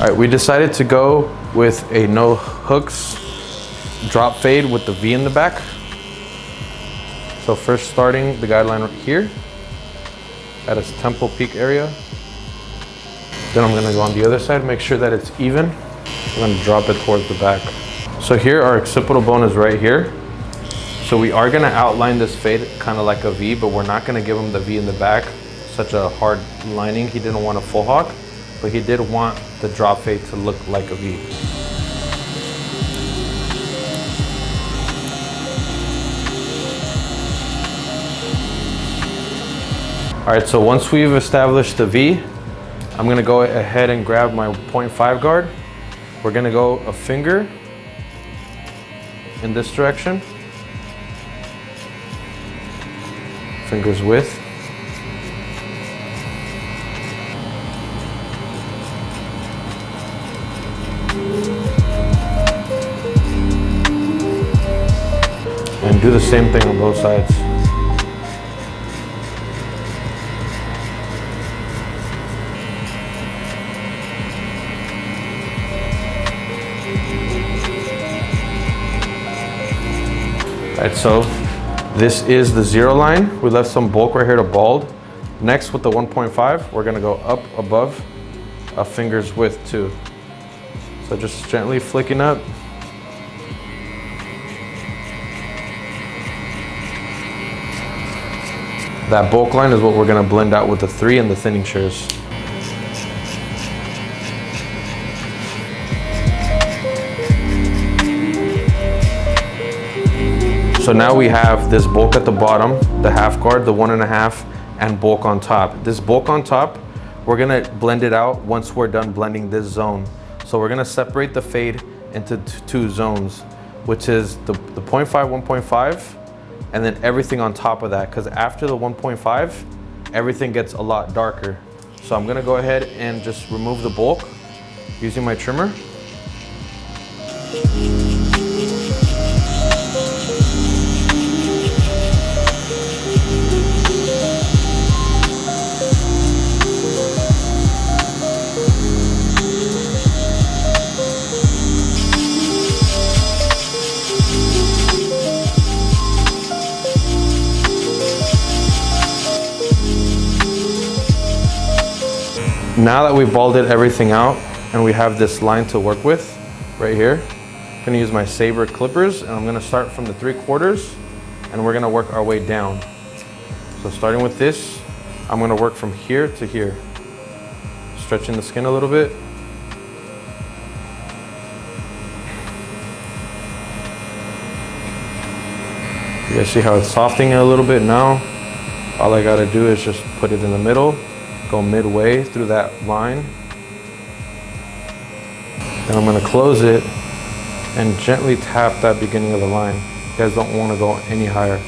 All right, we decided to go with a no hooks drop fade with the V in the back. So first starting the guideline here at its temple peak area. Then I'm gonna go on the other side, make sure that it's even. I'm gonna drop it towards the back. So here our occipital bone is right here. So we are gonna outline this fade kind of like a V, but we're not gonna give him the V in the back, such a hard lining. He didn't want a full hawk, but he did want the drop fade to look like a V. All right, so once we've established the V, I'm gonna go ahead and grab my 0.5 guard. We're gonna go a finger in this direction. Fingers width. And do the same thing on both sides. Alright, so this is the 0 line. We left some bulk right here to bald. Next with the 1.5, we're gonna go up above a finger's width too. So just gently flicking up. That bulk line is what we're gonna blend out with the 3 and the thinning shears. So now we have this bulk at the bottom, the half guard, the 1.5, and bulk on top. This bulk on top, we're gonna blend it out once we're done blending this zone. So we're gonna separate the fade into 2 zones, which is the 0.5, 1.5, and then everything on top of that, because after the 1.5, everything gets a lot darker. So I'm gonna go ahead and just remove the bulk using my trimmer. Now that we've balded everything out and we have this line to work with right here, I'm gonna use my saber clippers and I'm gonna start from the 3/4 and we're gonna work our way down. So starting with this, I'm gonna work from here to here, stretching the skin a little bit. You guys see how it's softening a little bit now? All I gotta do is just put it in the middle, go midway through that line. Then I'm gonna close it and gently tap that beginning of the line. You guys don't wanna go any higher.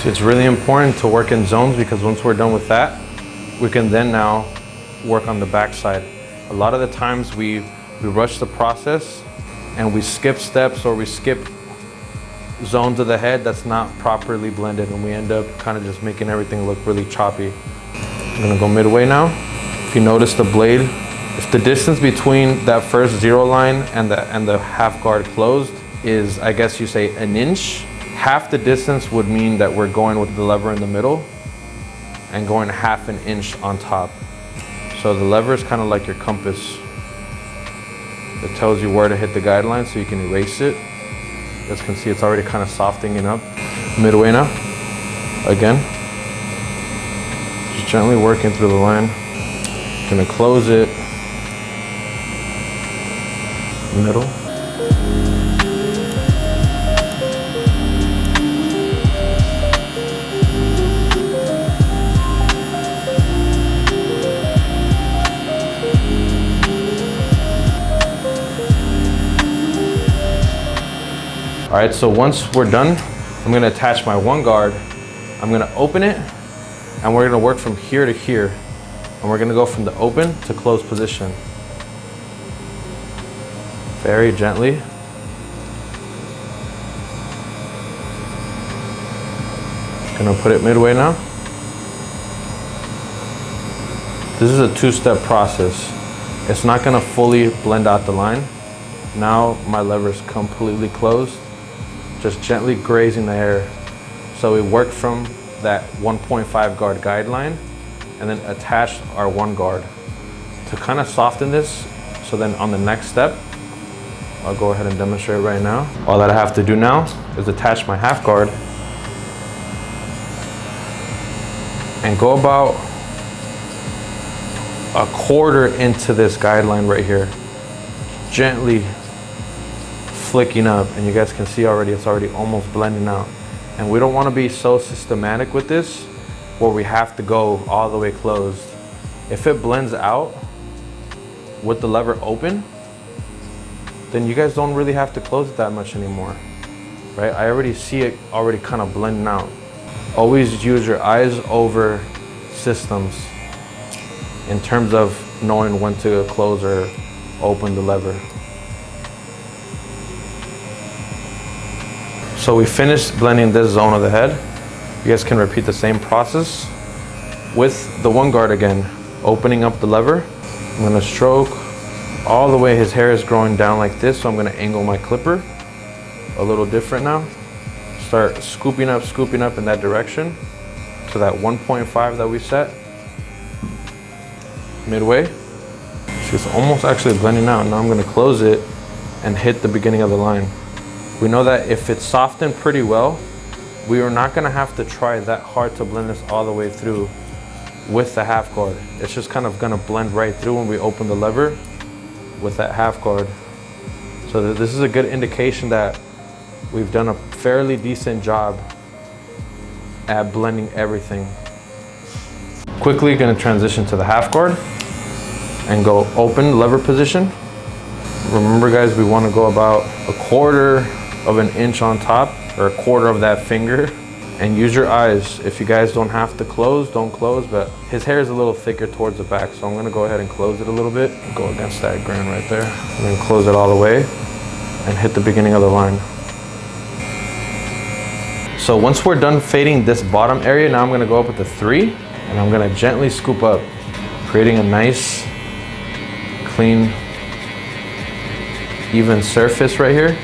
So it's really important to work in zones because once we're done with that, we can then now work on the back side. A lot of the times we rush the process and we skip steps or we skip zones of the head that's not properly blended and we end up kind of just making everything look really choppy. I'm gonna go midway now. If you notice the blade, if the distance between that first 0 line and the half guard closed is, I guess you say, 1 inch, half the distance would mean that we're going with the lever in the middle and going 1/2 inch on top. So the lever is kind of like your compass. It tells you where to hit the guideline so you can erase it. As you can see, it's already kind of softening up. Midway now, again. Just gently working through the line. Gonna close it. Middle. All right, so once we're done, I'm gonna attach my 1 guard. I'm gonna open it, and we're gonna work from here to here. And we're gonna go from the open to closed position. Very gently. Gonna put it midway now. This is a two-step process. It's not gonna fully blend out the line. Now my lever is completely closed, just gently grazing the hair. So we work from that 1.5 guard guideline and then attach our 1 guard to kind of soften this. So then on the next step, I'll go ahead and demonstrate right now. All that I have to do now is attach my half guard and go about a quarter into this guideline right here, gently flicking up, and you guys can see already it's already almost blending out. And we don't want to be so systematic with this where we have to go all the way closed. If it blends out with the lever open, then you guys don't really have to close it that much anymore, right? I already see it already kind of blending out. Always use your eyes over systems in terms of knowing when to close or open the lever. So we finished blending this zone of the head. You guys can repeat the same process with the 1 guard again, opening up the lever. I'm gonna stroke all the way. His hair is growing down like this, so I'm gonna angle my clipper a little different now. Start scooping up in that direction to that 1.5 that we set. Midway. It's almost actually blending out. Now I'm gonna close it and hit the beginning of the line. We know that if it's softened pretty well, we are not gonna have to try that hard to blend this all the way through with the half guard. It's just kind of gonna blend right through when we open the lever with that half guard. So this is a good indication that we've done a fairly decent job at blending everything. Quickly gonna transition to the half guard and go open lever position. Remember guys, we wanna go about a quarter of an inch on top, or a quarter of that finger, and use your eyes. If you guys don't have to close, don't close, but his hair is a little thicker towards the back, so I'm gonna go ahead and close it a little bit, go against that grain right there, and then close it all the way and hit the beginning of the line. So once we're done fading this bottom area, now I'm gonna go up with the 3, and I'm gonna gently scoop up, creating a nice, clean, even surface right here.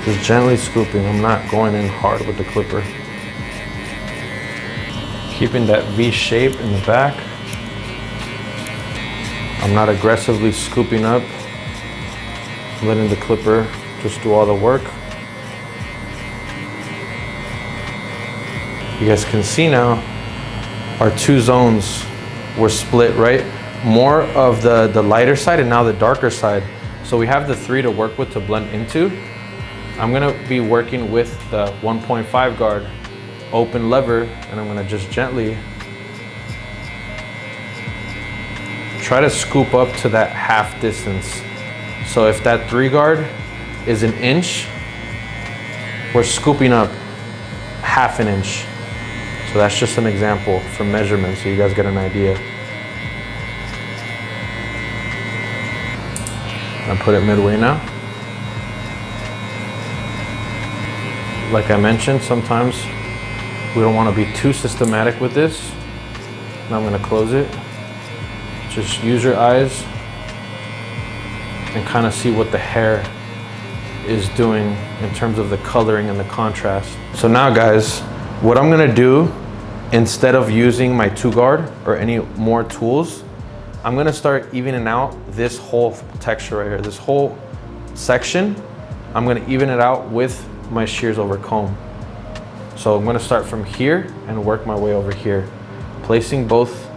Just gently scooping. I'm not going in hard with the clipper. Keeping that V shape in the back. I'm not aggressively scooping up, letting the clipper just do all the work. You guys can see now our 2 zones were split, right? More of the lighter side and now the darker side. So we have the 3 to work with to blend into. I'm gonna be working with the 1.5 guard open lever, and I'm gonna just gently try to scoop up to that half distance. So if that 3 guard is an inch, we're scooping up half an inch. So that's just an example for measurement so you guys get an idea. I put it midway now. Like I mentioned, sometimes we don't want to be too systematic with this. Now I'm going to close it. Just use your eyes and kind of see what the hair is doing in terms of the coloring and the contrast. So now guys, what I'm going to do, instead of using my 2 guard or any more tools, I'm going to start evening out this whole texture right here, this whole section. I'm going to even it out with my shears over comb. So I'm going to start from here and work my way over here, placing both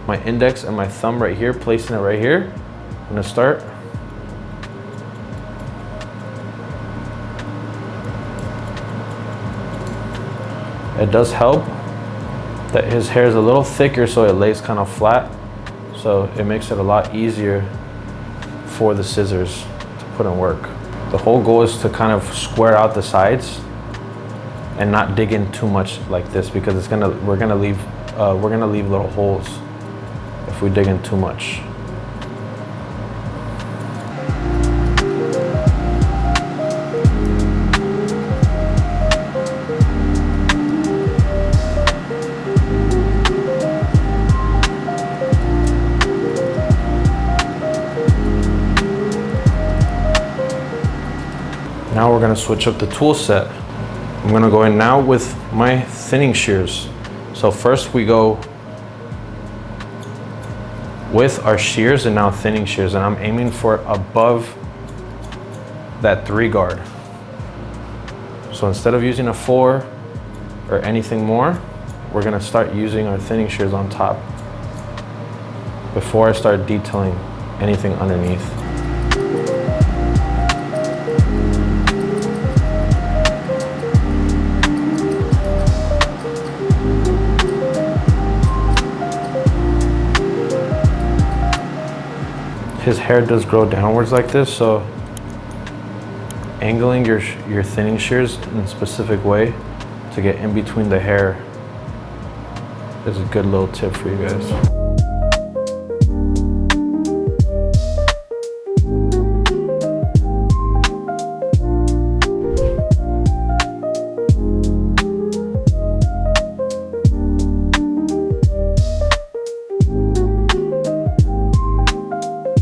my index and my thumb right here, placing it right here. I'm going to start. It does help that his hair is a little thicker, so it lays kind of flat, so it makes it a lot easier for the scissors to put in work. The whole goal is to kind of square out the sides and not dig in too much like this, because we're gonna leave little holes if we dig in too much. Now we're gonna switch up the tool set. I'm gonna go in now with my thinning shears. So first we go with our shears and now thinning shears, and I'm aiming for above that 3 guard. So instead of using a 4 or anything more, we're gonna start using our thinning shears on top before I start detailing anything underneath. His hair does grow downwards like this, so angling your thinning shears in a specific way to get in between the hair is a good little tip for you guys.